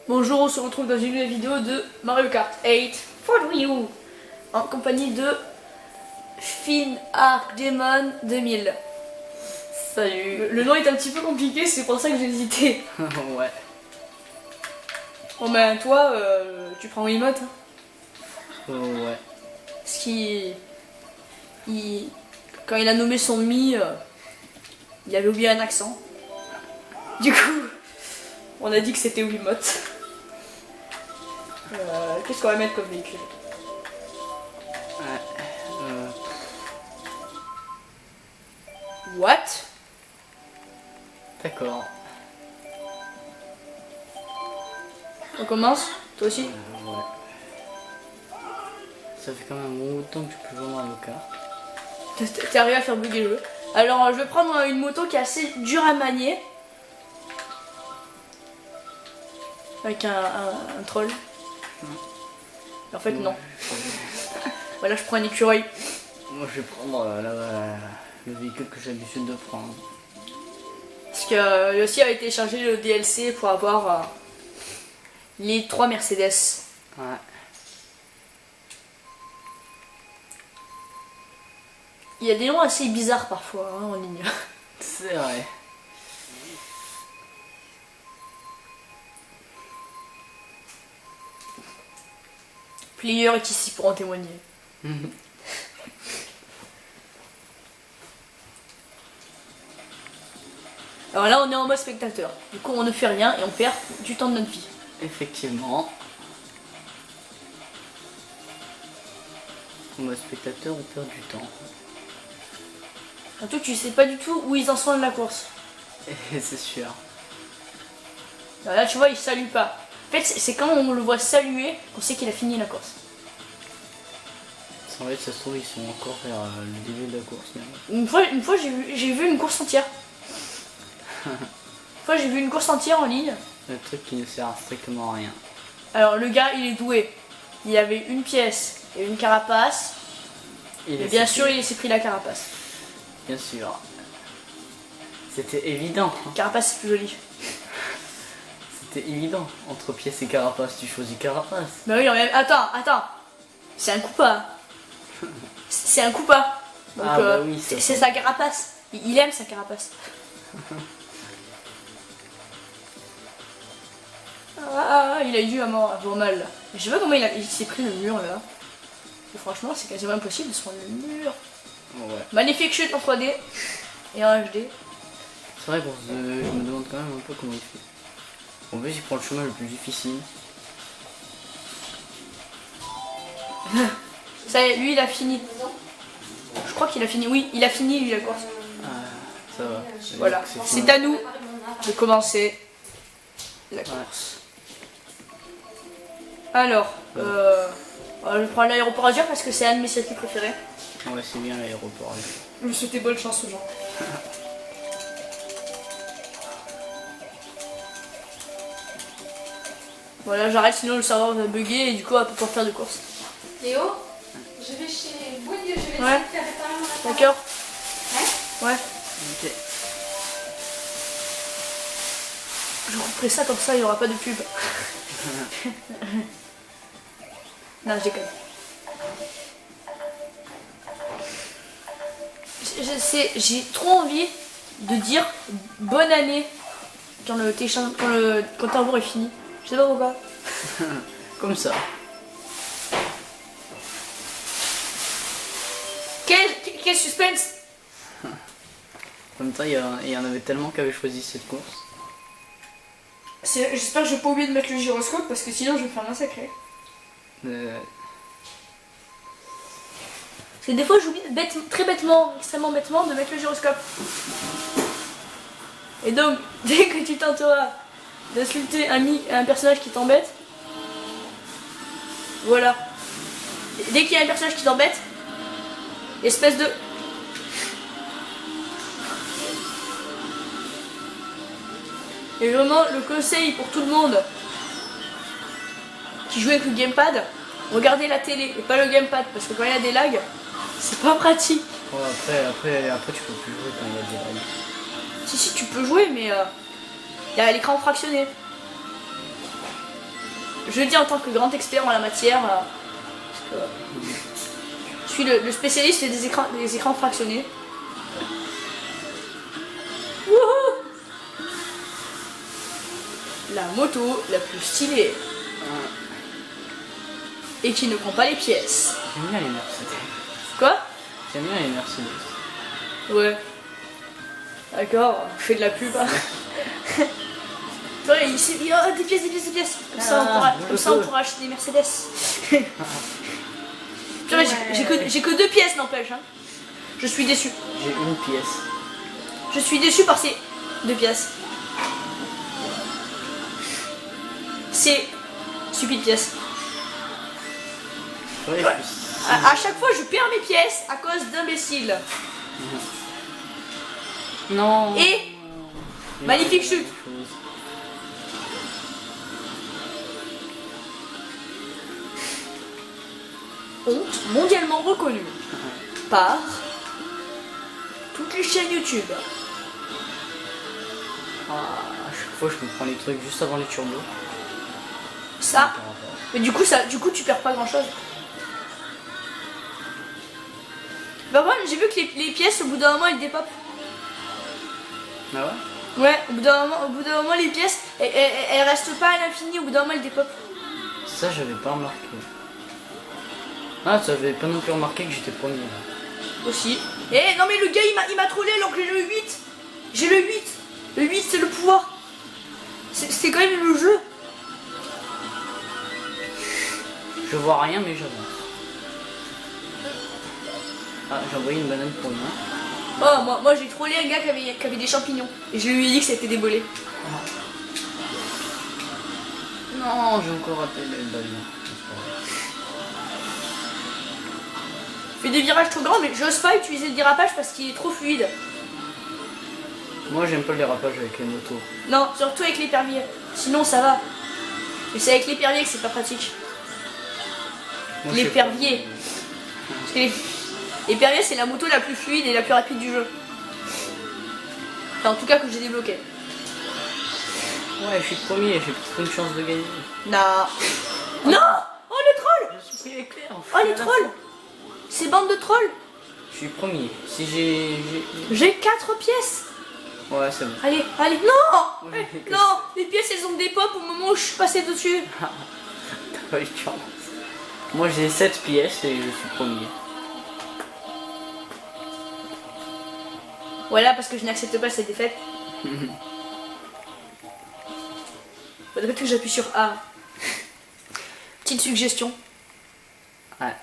Bonjour, on se retrouve dans une nouvelle vidéo de Mario Kart 8 for Wii U en compagnie de Finn Arc Demon 2000. Salut. Le nom est un petit peu compliqué, c'est pour ça que j'ai hésité. Ouais. Bon ben toi, tu prends Wiimote hein. Ouais. Parce quand il a nommé son Mi, il avait oublié un accent. Du coup, on a dit que c'était Wiimote. Qu'est-ce qu'on va mettre comme véhicule? What? D'accord. On commence? Toi aussi? Ouais. Ça fait quand même un bon bout de temps que je peux jouer à Mario Kart. T'es arrivé à faire bugger le jeu. Alors je vais prendre une moto qui est assez dure à manier. Avec un troll. En fait non. Voilà, je prends un écureuil. Moi je vais prendre le véhicule que j'ai l'habitude de prendre. Parce que lui aussi avait téléchargé le DLC pour avoir les 3 Mercedes. Ouais. Il y a des noms assez bizarres parfois hein, en ligne. C'est vrai. Player est ici pour en témoigner. Alors là on est en mode spectateur. Du coup on ne fait rien et on perd du temps de notre vie. Effectivement. En mode spectateur, on perd du temps. Surtout tu sais pas du tout où ils en sont de la course. Et c'est sûr. Alors là tu vois il salue pas. En fait c'est quand on le voit saluer qu'on sait qu'il a fini la course. En fait, ça se trouve, ils sont encore vers le début de la course. Mais... Une fois j'ai vu une course entière. Une fois j'ai vu une course entière en ligne. Le truc qui ne sert strictement à rien. Alors le gars il est doué. Il avait une pièce et une carapace. Et bien sûr il s'est pris la carapace. Bien sûr. C'était évident. Carapace c'est plus joli. C'était évident. Entre pièce et carapace, tu choisis carapace. Mais oui, mais attends. C'est un coupa. C'est un coupa. Donc bah oui, c'est sa carapace. Il aime sa carapace. Il a eu à mort, à mal là. Je sais pas comment il s'est pris le mur là. Et franchement, c'est quasiment impossible de se prendre le mur. Ouais. Magnifique chute en 3D et en HD. C'est vrai je me demande quand même un peu comment il fait. En plus, il prend le chemin le plus difficile. Ça y est, lui il a fini. Je crois qu'il a fini. Oui, il a fini lui la course. Ça va. Voilà. C'est à nous de commencer la course. Alors, je prends l'aéroport Azur parce que c'est un de mes circuits préférés. Ouais, c'est bien l'aéroport. Je lui souhaitais bonne chance aux gens. Voilà, j'arrête sinon le serveur va bugger et du coup on va pas pouvoir faire de course. Léo, je vais chez Bouygues, je vais Ouais. faire réparer mon appareil. D'accord. Ouais. Ouais. Ok. Je couperai ça comme ça, il n'y aura pas de pub. Non, je déconne. J'ai trop envie de dire bonne année quand le tambour est fini. Je sais pas pourquoi. Comme ça. Quel suspense! En même temps, il y en avait tellement qui avaient choisi cette course. J'espère que je vais pas oublier de mettre le gyroscope parce que sinon je vais me faire massacrer. Parce que des fois j'oublie très bêtement, extrêmement bêtement de mettre le gyroscope. Et donc, dès que tu tenteras d'insulter un personnage qui t'embête, voilà. Et dès qu'il y a un personnage qui t'embête, espèce de... Et vraiment, le conseil pour tout le monde qui joue avec le gamepad, regardez la télé et pas le gamepad parce que quand il y a des lags, c'est pas pratique. Ouais, après tu peux plus jouer quand il y a des lags. Si tu peux jouer mais il y a l'écran fractionné. je le dis en tant que grand expert en la matière. Parce que, je suis le spécialiste des écrans fractionnés. Wouhou! La moto la plus stylée. Et qui ne prend pas les pièces. J'aime bien les Mercedes. Quoi? J'aime bien les Mercedes. Ouais. D'accord, je fais de la pub. Hein. Ouais, ici, oh, des pièces. Comme ça, on pourra acheter des Mercedes. Purée, j'ai que 2 pièces, n'empêche. Hein. Je suis déçu. J'ai une pièce. Je suis déçu par ces 2 pièces. C'est stupide pièce. Ouais, Ouais. À chaque fois, je perds mes pièces à cause d'imbéciles. Non. Et magnifique chute. Honte mondialement reconnue par toutes les chaînes YouTube. Ah, à chaque fois, je me prends les trucs juste avant les turbos. Ça. Mais du coup, tu perds pas grand chose. Bah moi, j'ai vu que les pièces, au bout d'un moment, elles dépopent. Ah ouais? Ouais, au bout d'un moment, les pièces, elles restent pas à l'infini. Au bout d'un moment, elles dépopent. Ça, j'avais pas remarqué. Ah, tu avais pas non plus remarqué que j'étais premier là. Aussi. Eh non mais le gars il m'a trollé alors que j'ai le 8. J'ai le 8. Le 8 c'est le pouvoir. C'est quand même le jeu. Je vois rien mais j'avance. Ah, j'ai envoyé une banane pour moi. Oh moi j'ai trollé un gars qui avait des champignons. Et je lui ai dit que c'était des bolets. Non, j'ai encore raté le balle. Je fais des virages trop grands mais j'ose pas utiliser le dérapage parce qu'il est trop fluide. Moi j'aime pas le dérapage avec les motos. Non, surtout avec l'épervier. Sinon ça va. Mais c'est avec l'épervier que c'est pas pratique. L'épervier. Parce que l'épervier c'est la moto la plus fluide et la plus rapide du jeu. Enfin en tout cas que j'ai débloqué. Ouais, je suis premier, j'ai plus de chance de gagner. Non. Non. Oh le troll. Je suis pris éclair. Oh les trolls. Ces bandes de trolls. Je suis premier. Si J'ai 4 pièces. Ouais, c'est bon. Allez. Non. Ouais, j'ai que Non. Les pièces elles ont des pop au moment où je suis passé dessus. T'as pas eu de chance. Moi j'ai 7 pièces et je suis premier. Voilà parce que je n'accepte pas cette défaite. Faudrait que j'appuie sur A. Petite suggestion. Ouais.